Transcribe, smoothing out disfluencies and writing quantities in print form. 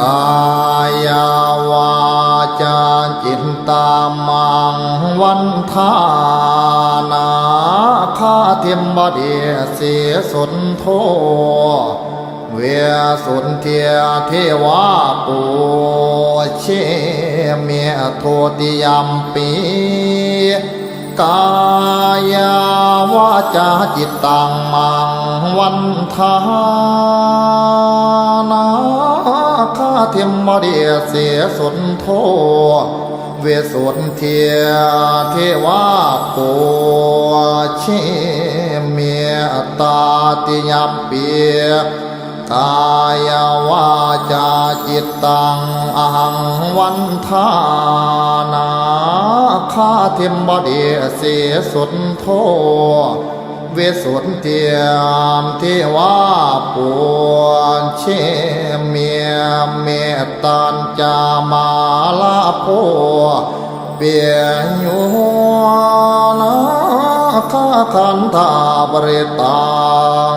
ายาวาจาจิตตามังวันทานาคาเทมบดีเสสนโทเวสุนเทียเทวาปูเชเมโทติยมปีกายาวาจาจิตตังมังวันทานาคาเทมบดีเสสนโทเวสุนเทียเทวาปูเชเมตาติยมปีกายวาจาจิตตังอหังวันทานาคาเทมบดีเสสุนโทเวสุนเทียมเทวาปูเชเมียเมตัญจามาลาโพเปียโยนาคาคันธาบริตัง